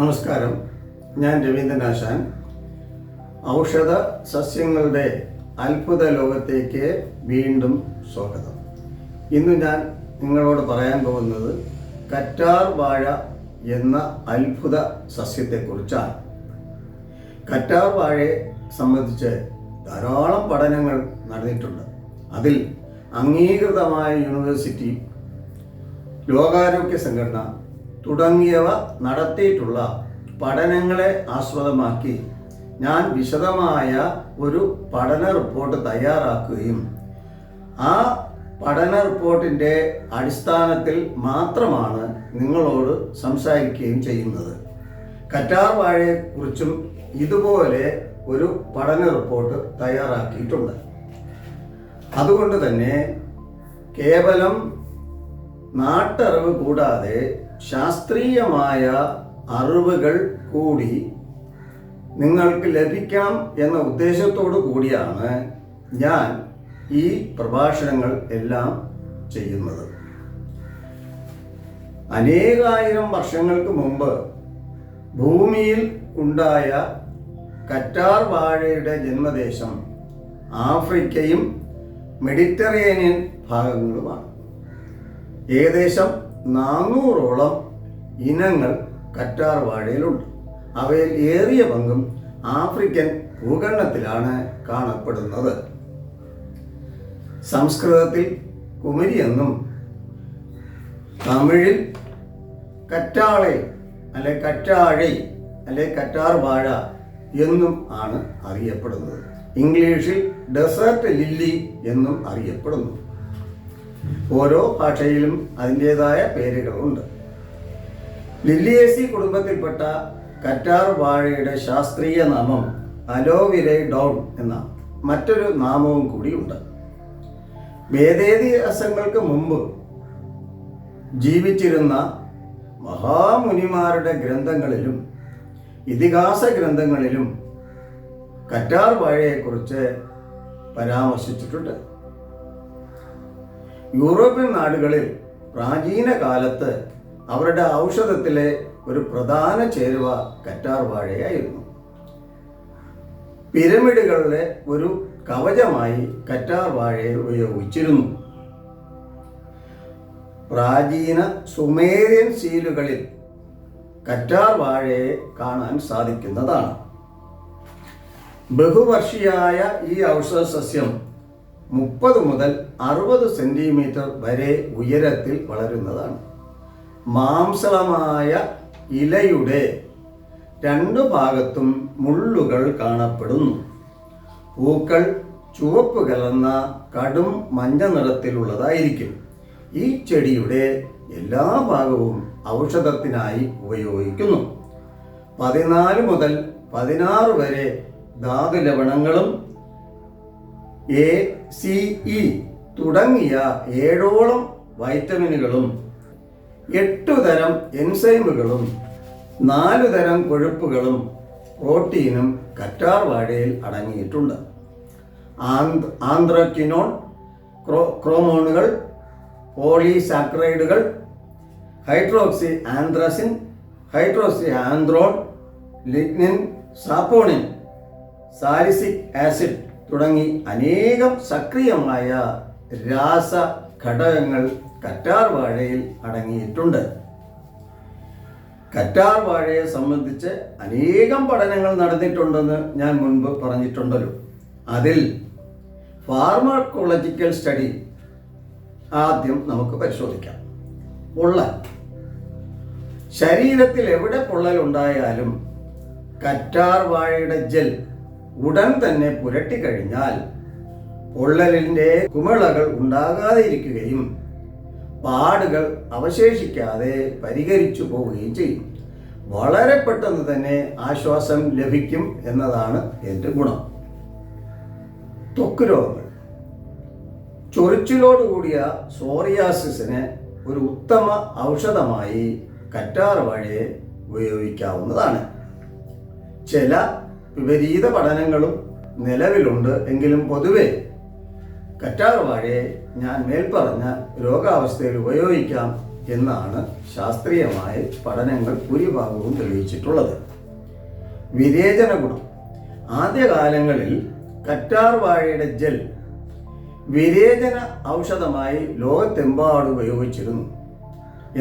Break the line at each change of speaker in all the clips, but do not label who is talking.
നമസ്കാരം, ഞാൻ രവീന്ദ്രനാശാൻ. ഔഷധ സസ്യങ്ങളുടെ അത്ഭുത ലോകത്തേക്ക് വീണ്ടും സ്വാഗതം. ഇന്ന് ഞാൻ നിങ്ങളോട് പറയാൻ പോകുന്നത് കറ്റാർ വാഴ എന്ന അത്ഭുത സസ്യത്തെക്കുറിച്ചാണ്. കറ്റാർ വാഴയെ സംബന്ധിച്ച് ധാരാളം പഠനങ്ങൾ നടന്നിട്ടുണ്ട്. അതിൽ അംഗീകൃതമായ യൂണിവേഴ്സിറ്റി, ലോകാരോഗ്യ സംഘടന തുടങ്ങിയവ നടത്തിയിട്ടുള്ള പഠനങ്ങളെ ആസ്പദമാക്കി ഞാൻ വിശദമായ ഒരു പഠന റിപ്പോർട്ട് തയ്യാറാക്കുകയും ആ പഠന റിപ്പോർട്ടിൻ്റെ അടിസ്ഥാനത്തിൽ മാത്രമാണ് നിങ്ങളോട് സംസാരിക്കുകയും ചെയ്യുന്നത്. കറ്റാർ വാഴയെക്കുറിച്ചും ഇതുപോലെ ഒരു പഠന റിപ്പോർട്ട് തയ്യാറാക്കിയിട്ടുണ്ട്. അതുകൊണ്ട് തന്നെ കേവലം നാട്ടറിവ് കൂടാതെ ശാസ്ത്രീയമായ അറിവുകൾ കൂടി നിങ്ങൾക്ക് ലഭിക്കണം എന്ന ഉദ്ദേശത്തോടു കൂടിയാണ് ഞാൻ ഈ പ്രഭാഷണങ്ങൾ എല്ലാം ചെയ്യുന്നത്. അനേകായിരം വർഷങ്ങൾക്ക് മുമ്പ് ഭൂമിയിൽ ഉണ്ടായ കറ്റാർ വാഴയുടെ ജന്മദേശം ആഫ്രിക്കയും മെഡിറ്ററേനിയൻ ഭാഗങ്ങളുമാണ്. ഏകദേശം 400ഓളം ഇനങ്ങൾ കറ്റാർ വാഴയിലുണ്ട്. അവയിൽ ഏറിയ പങ്കും ആഫ്രിക്കൻ ഭൂഖണ്ഡത്തിലാണ് കാണപ്പെടുന്നത്. സംസ്കൃതത്തിൽ കുമരി എന്നും തമിഴിൽ കറ്റാളെ അല്ലെ കറ്റാഴை അല്ലെ കറ്റാർ വാഴ എന്നും ആണ് അറിയപ്പെടുന്നത്. ഇംഗ്ലീഷിൽ ഡെസേർട്ട് ലില്ലി എന്നും അറിയപ്പെടുന്നു. ഓരോ ഭാഷയിലും അതിൻ്റെതായ പേരുകളുണ്ട്. ലില്ലിയേസി കുടുംബത്തിൽപ്പെട്ട കറ്റാർ വാഴയുടെ ശാസ്ത്രീയ നാമം അലോവിരൈഡോൺ എന്ന മറ്റൊരു നാമവും കൂടിയുണ്ട്. വേദേതിഹാസങ്ങൾക്ക് മുമ്പ് ജീവിച്ചിരുന്ന മഹാമുനിമാരുടെ ഗ്രന്ഥങ്ങളിലും ഇതിഹാസ ഗ്രന്ഥങ്ങളിലും കറ്റാർ വാഴയെക്കുറിച്ച് പരാമർശിച്ചിട്ടുണ്ട്. യൂറോപ്യൻ നാടുകളിൽ പ്രാചീന കാലത്ത് അവരുടെ ഔഷധത്തിലെ ഒരു പ്രധാന ചേരുവ കറ്റാർ വാഴയായിരുന്നു. പിരമിഡുകളിലെ ഒരു കവചമായി കറ്റാർ വാഴയെ ഉപയോഗിച്ചിരുന്നു. പ്രാചീന സുമേറിയൻ സീലുകളിൽ കറ്റാർ വാഴയെ കാണാൻ സാധിക്കുന്നതാണ്. ബഹുവർഷിയായ ഈ ഔഷധ സസ്യം 30 മുതൽ 60 സെന്റിമീറ്റർ വരെ ഉയരത്തിൽ വളരുന്നതാണ്. മാംസളമായ ഇലയുടെ 2 ഭാഗത്തും മുള്ളുകൾ കാണപ്പെടുന്നു. പൂക്കൾ ചുവപ്പ് കലർന്ന കടും മഞ്ഞ നിറത്തിലുള്ളതായിരിക്കും. ഈ ചെടിയുടെ എല്ലാ ഭാഗവും ഔഷധത്തിനായി ഉപയോഗിക്കുന്നു. 14 മുതൽ 16 വരെ ധാതു ലവണങ്ങളും ACE തുടങ്ങിയ 7ഓളം വൈറ്റമിനുകളും 8 തരം എൻസൈമുകളും 4 തരം കൊഴുപ്പുകളും പ്രോട്ടീനും കറ്റാർ വാഴയിൽ അടങ്ങിയിട്ടുണ്ട്. ആന്ത്രോക്വിനോൺ, ക്രോമോണുകൾ, പോളിസാക്കറൈഡുകൾ, hydroxy anthracene, hydroxy anthrone, lignin, saponin, salicylic acid തുടങ്ങി അനേകം സക്രിയമായ രാസ ഘടകങ്ങൾ കറ്റാർ വാഴയിൽ അടങ്ങിയിട്ടുണ്ട്. കറ്റാർ വാഴയെ സംബന്ധിച്ച് അനേകം പഠനങ്ങൾ നടന്നിട്ടുണ്ടെന്ന് ഞാൻ മുൻപ് പറഞ്ഞിട്ടുണ്ടല്ലോ. അതിൽ ഫാർമക്കോളജിക്കൽ സ്റ്റഡി ആദ്യം നമുക്ക് പരിശോധിക്കാം. പൊള്ളൽ. ശരീരത്തിൽ എവിടെ പൊള്ളൽ ഉണ്ടായാലും കറ്റാർ വാഴയുടെ ജെൽ ഉടൻ തന്നെ പുരട്ടിക്കഴിഞ്ഞാൽ പൊള്ളലിൻ്റെ കുമിളകൾ ഉണ്ടാകാതെ ഇരിക്കുകയും പാടുകൾ അവശേഷിക്കാതെ പരിഹരിച്ചു പോവുകയും ചെയ്യും. വളരെ പെട്ടെന്ന് തന്നെ ആശ്വാസം ലഭിക്കും എന്നതാണ് എൻ്റെ ഗുണം. ത്വക്ക് രോഗങ്ങൾ. ചൊറിച്ചിലോടുകൂടിയ സോറിയാസിസിന് ഒരു ഉത്തമ ഔഷധമായി കറ്റാർ വാഴയെ ഉപയോഗിക്കാവുന്നതാണ്. ചില വിപരീത പഠനങ്ങളും നിലവിലുണ്ട്. എങ്കിലും പൊതുവെ കറ്റാർ വാഴയെ ഞാൻ മേൽപ്പറഞ്ഞ രോഗാവസ്ഥയിൽ ഉപയോഗിക്കാം എന്നാണ് ശാസ്ത്രീയമായ പഠനങ്ങൾ ഭൂരിഭാഗവും തെളിയിച്ചിട്ടുള്ളത്. വിരേചന ഗുണം. ആദ്യകാലങ്ങളിൽ കറ്റാർ വാഴയുടെ ജെൽ വിരേചന ഔഷധമായി ലോകത്തെമ്പാടും ഉപയോഗിച്ചിരുന്നു.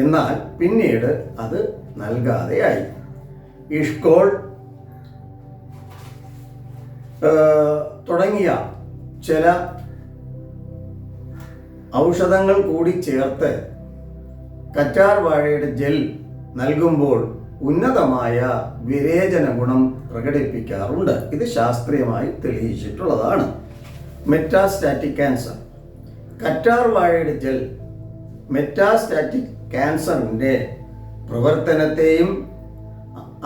എന്നാൽ പിന്നീട് അത് നൽകാതെയായി. ഇഷ്കോൾ തുടങ്ങിയ ചില ഔഷധങ്ങൾ കൂടി ചേർത്ത് കറ്റാർ വാഴയുടെ ജെൽ നൽകുമ്പോൾ ഉന്നതമായ വിരേചന ഗുണം പ്രകടിപ്പിക്കാറുണ്ട്. ഇത് ശാസ്ത്രീയമായി തെളിയിച്ചിട്ടുള്ളതാണ്. Metastatic cancer. കറ്റാർ വാഴയുടെ ജെൽ മെറ്റാസ്റ്റാറ്റിക് ക്യാൻസറിൻ്റെ പ്രവർത്തനത്തെയും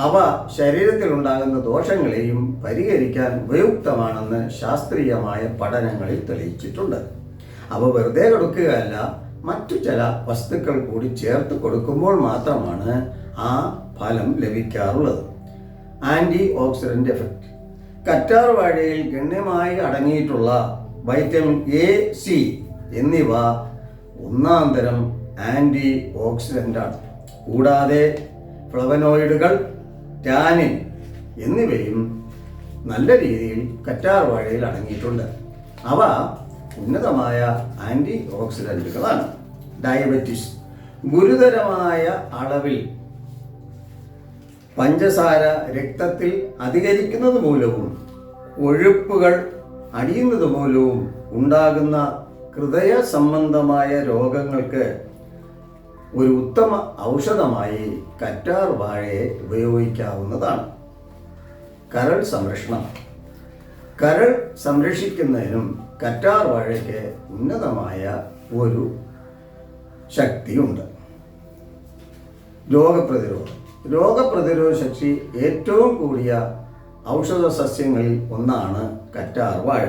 അവ ശരീരത്തിലുണ്ടാകുന്ന ദോഷങ്ങളെയും പരിഹരിക്കാൻ ഉപയുക്തമാണെന്ന് ശാസ്ത്രീയമായ പഠനങ്ങളിൽ തെളിയിച്ചിട്ടുണ്ട്. അവ വെറുതെ കൊടുക്കുകയല്ല, മറ്റു ചില വസ്തുക്കൾ കൂടി ചേർത്ത് കൊടുക്കുമ്പോൾ മാത്രമാണ് ആ ഫലം ലഭിക്കാറുള്ളത്. Anti oxidant effect. കറ്റാർ വാഴയിൽ ഗണ്യമായി അടങ്ങിയിട്ടുള്ള വൈറ്റമിൻ എ, സി എന്നിവ ഒന്നാം തരം ആൻറ്റി ഓക്സിഡൻ്റാണ്. കൂടാതെ ഫ്ലവനോയിഡുകൾ, ടാനിൻ എന്നിവയും നല്ല രീതിയിൽ കറ്റാർ വാഴയിൽ അടങ്ങിയിട്ടുണ്ട്. അവ ഉന്നതമായ ആൻറ്റി ഓക്സിഡൻറ്റുകളാണ്. ഡയബറ്റിസ്. ഗുരുതരമായ അളവിൽ പഞ്ചസാര രക്തത്തിൽ അധികരിക്കുന്നത് മൂലവും കൊഴുപ്പുകൾ അടിയുന്നത് മൂലവും ഉണ്ടാകുന്ന ഹൃദയ സംബന്ധമായ രോഗങ്ങൾക്ക് ഒരു ഉത്തമ ഔഷധമായി കറ്റാർ വാഴയെ ഉപയോഗിക്കാവുന്നതാണ്. കരൾ സംരക്ഷണം. കരൾ സംരക്ഷിക്കുന്നതിനും കറ്റാർ വാഴയ്ക്ക് ഉന്നതമായ ഒരു ശക്തിയുണ്ട്. രോഗപ്രതിരോധ ശക്തി ഏറ്റവും കൂടിയ ഔഷധ സസ്യങ്ങളിൽ ഒന്നാണ് കറ്റാർ വാഴ.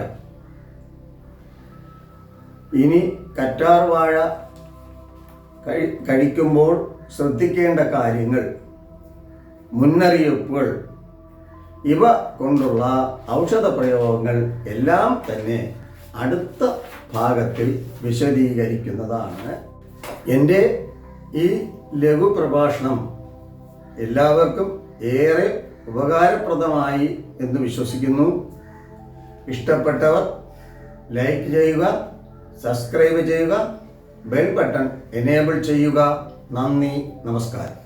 ഇനി കറ്റാർ വാഴ കഴിക്കുമ്പോൾ ശ്രദ്ധിക്കേണ്ട കാര്യങ്ങൾ, മുന്നറിയിപ്പുകൾ, ഇവ കൊണ്ടുള്ള ഔഷധ പ്രയോഗങ്ങൾ എല്ലാം തന്നെ അടുത്ത ഭാഗത്തിൽ വിശദീകരിക്കുന്നതാണ്. എൻ്റെ ഈ ലഘു പ്രഭാഷണം എല്ലാവർക്കും ഏറെ ഉപകാരപ്രദമായി എന്ന് വിശ്വസിക്കുന്നു. ഇഷ്ടപ്പെട്ടവർ ലൈക്ക് ചെയ്യുക, സബ്സ്ക്രൈബ് ചെയ്യുക, ബെൽ ബട്ടൺ എനേബിൾ ചെയ്യുക. നന്ദി, നമസ്കാരം.